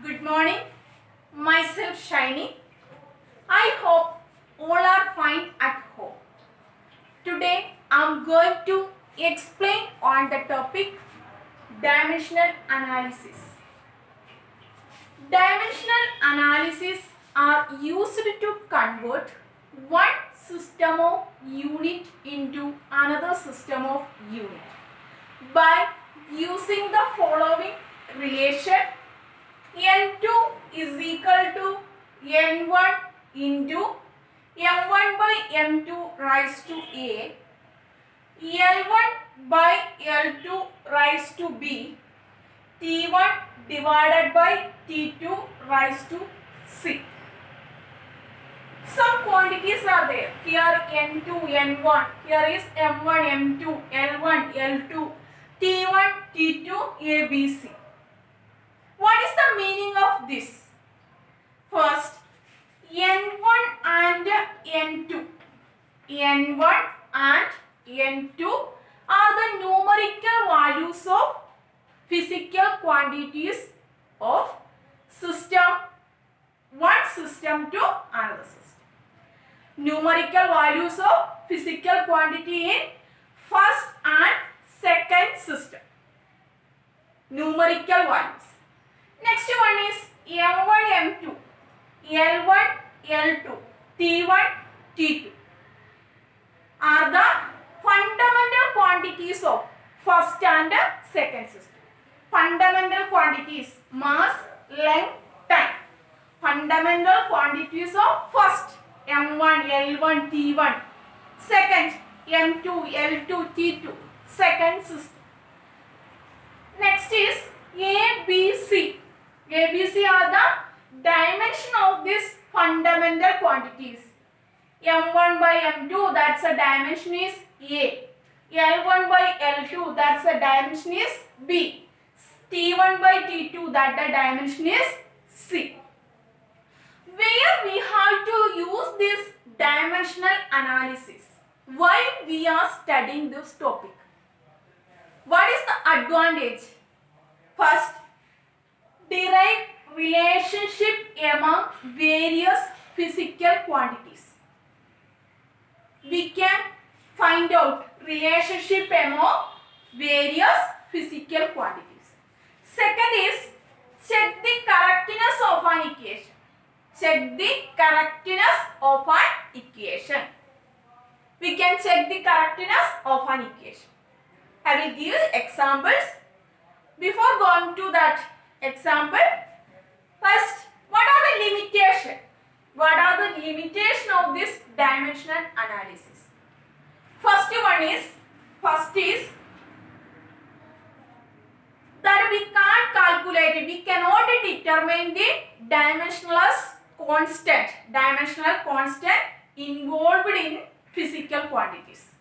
Good morning. Myself Shiny. I hope all are fine at home. Today I am going to explain on the topic dimensional analysis. Dimensional analysis are used to convert one system of unit into another system of unit by using the following relation. N2 is equal to N1 into M1 by M2 raised to A, L1 by L2 raised to B, T1 divided by T2 raised to C. Some quantities are there. Here N2, N1, here is M1, M2, L1, L2, T1, T2, ABC. What is the meaning of this? First, N1 and N2. N1 and N2 are the numerical values of physical quantities of one system to another system. Numerical values of physical quantity in first and second system. Numerical values. Next one is M1, M2, L1, L2, T1, T2 are the fundamental quantities of first and second system. Fundamental quantities, mass, length, time. Fundamental quantities of first M1, L1, T1. Second M2, L2, T2. Second system. Next is ABC. ABC are the dimension of these fundamental quantities. M1 by M2, that's the dimension is A. L1 by L2, that's the dimension is B. T1 by T2, that the dimension is C. Where we have to use this dimensional analysis? Why we are studying this topic? What is the advantage? First, derive relationship among various physical quantities. We can find out relationship among various physical quantities. Second is check the correctness of an equation. Check the correctness of an equation. We can check the correctness of an equation. I will give examples. Before going to that example, first, what are the limitations? What are the limitations of this dimensional analysis? First is that we can't calculate it. We cannot determine the dimensional constant involved in physical quantities.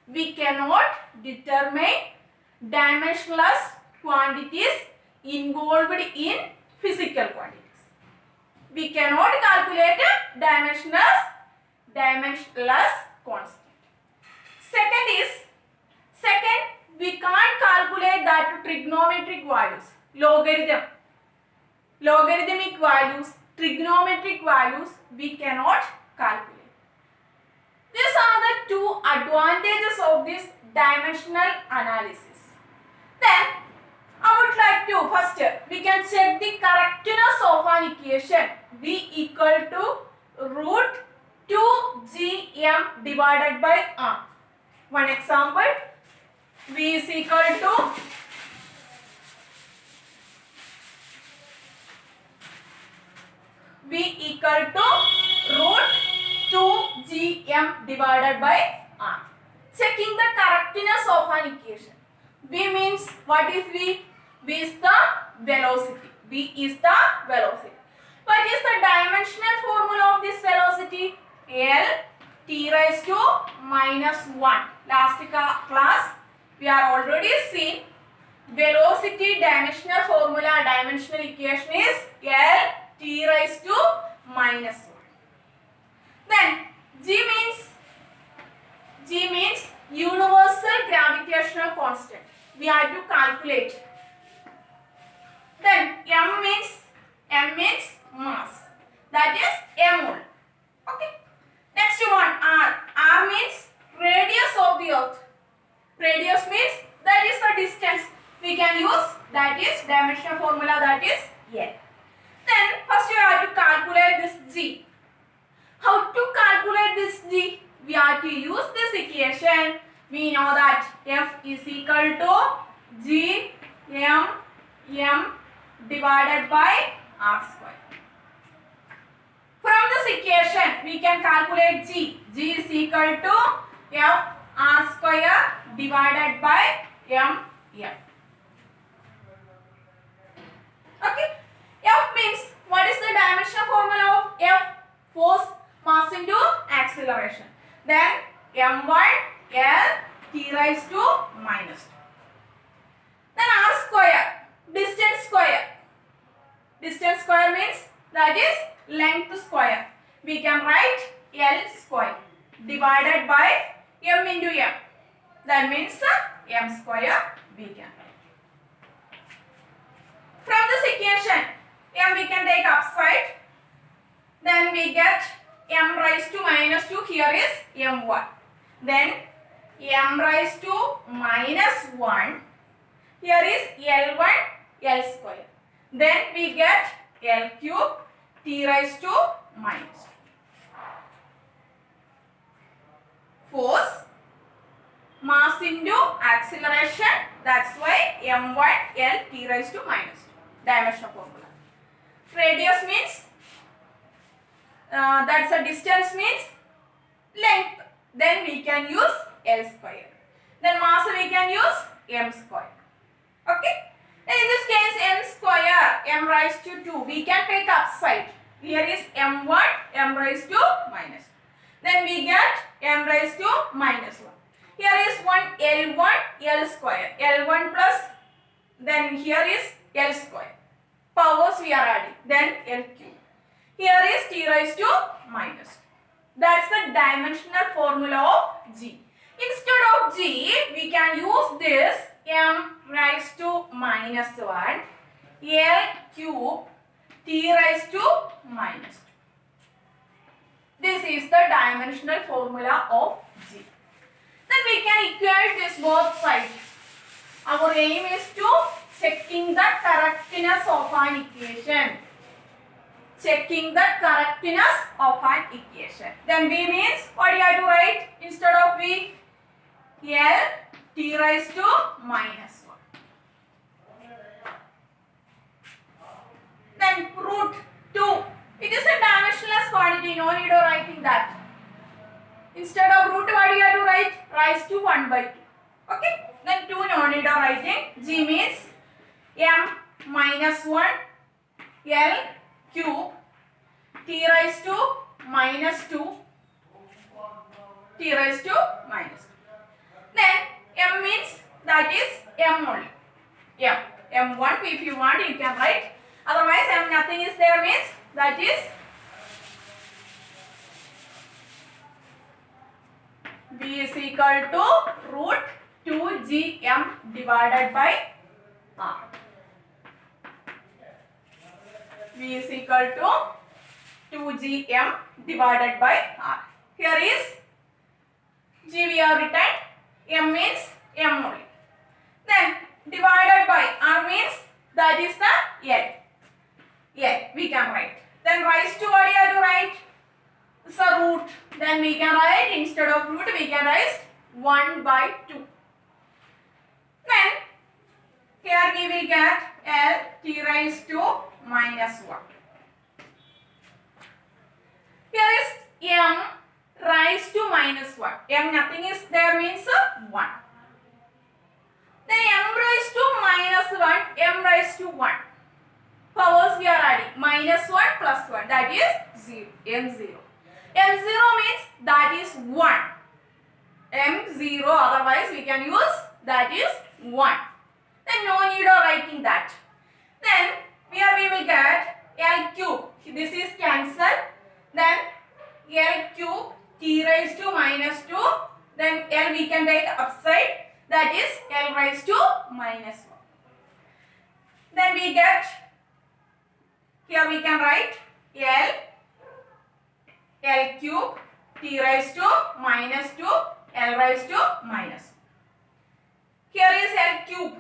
We cannot determine dimensional quantities involved in physical quantities. We cannot calculate dimensionless constant. Second, we can't calculate that trigonometric values, logarithmic values, trigonometric values we cannot calculate. These are the two advantages of this dimensional analysis. Then I would like to first we can check the correctness of an equation V equal to root 2gm divided by r. One example, V is equal to root 2gm divided by r. Checking the correctness of an equation. V means, what is V? V is the velocity. V is the velocity. What is the dimensional formula of this velocity? L t raised to minus 1. Last class we are already seen velocity dimensional formula, dimensional equation is L t raised to minus 1. Then G means universal gravitational constant. We have to calculate. Then M means dimensional formula, that is L. Then first you have to calculate this G. How to calculate this G? We have to use this equation. We know that F is equal to G M divided by R square. From this equation, we can calculate G. G is equal to F R square divided by M. Okay. F means, what is the dimensional formula of F? Force, mass into acceleration. Then m1 L t raised to minus 2. Then R square, distance square. Distance square means, that is length square. We can write L square divided by m into m. That means m square we can write. From this equation, m we can take upside. Then we get m raised to minus 2. Here is m1. Then m raised to minus 1. Here is L1 L square. Then we get L cube t raised to minus 2. Force, mass into acceleration. That's why m1 L t raised to minus 2. Dimensional formula. Radius means, that's a distance means length. Then we can use L square. Then mass we can use m square. Okay. Then in this case m square, m raised to 2. We can take upside. Here is m1 m raised to minus 2. Then we get m raised to minus 1. Here is one L1 L square. L1 plus, then here is L square. Powers we are adding. Then L cube. Here is t raised to minus 2. That's the dimensional formula of G. Instead of G, we can use this m raised to minus 1 L cube t raised to minus 2. This is the dimensional formula of G. Then we can equate this both sides. Our aim is to checking the correctness of an equation. Checking the correctness of an equation. Then V means, what you have to write instead of V? L t raised to minus 1. Then root 2. It is a dimensionless quantity. No need of writing that. Instead of root, what you have to write? Raised to 1 by 2. Okay. Then 2 no need of writing. G means m minus 1 L cube t raised to minus 2 t raised to minus 2. Then m means, that is m only. M1 if you want you can write. Otherwise m nothing is there means, that is B is equal to root 2gm divided by R. V is equal to 2gm divided by R. Here is G we have written. M means m only. Then divided by R means, that is the L. L we can write. Then raised to, what you have to write? It's a root. Then we can write, instead of root we can write 1 by 2. Then here we will get L t raised to minus 1. Here is m raised to minus 1. M nothing is there means 1. Then m raised to minus 1, m raised to 1. Powers we are adding. Minus 1 plus 1, that is 0. M0. M0 means, that is 1. M0, otherwise we can use, that is 1. Then no need of writing that. Then here we will get L cube. This is cancelled. Then L cube t raised to minus 2. Then L we can take upside. That is L raised to minus 1. Then we get, here we can write L cube t raised to minus 2 L raised to minus 1. Here is L cube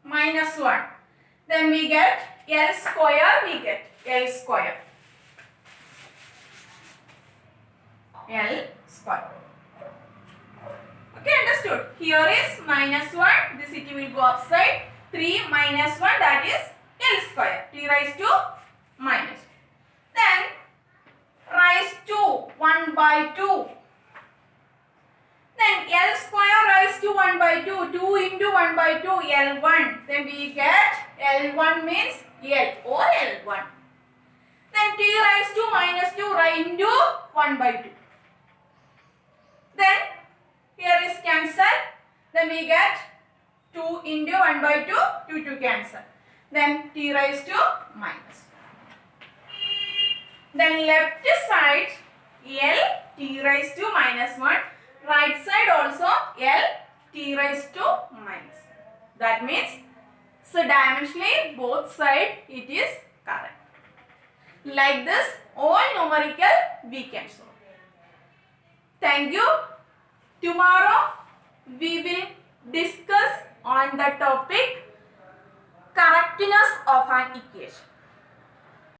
minus 1. Then we get L square, we get L square. L square. Okay, understood. Here is minus 1. This it will go upside. 3 minus 1, that is L square. T raised to minus. Then raised to 1 by 2. Then L square raised to 1 by 2. 2 into 1 by 2, L1. Then we get L1 means L or L1. Then T raised to minus 2 right into 1 by 2. Then here is cancel. Then we get 2 into 1 by 2, 2 to cancel. Then T raised to minus. Then left side L T raised to minus 1. Right side also L T raised to minus. That means, so dimensionally both sides it is correct. Like this all numerical we can solve. Thank you. Tomorrow we will discuss on the topic correctness of an equation.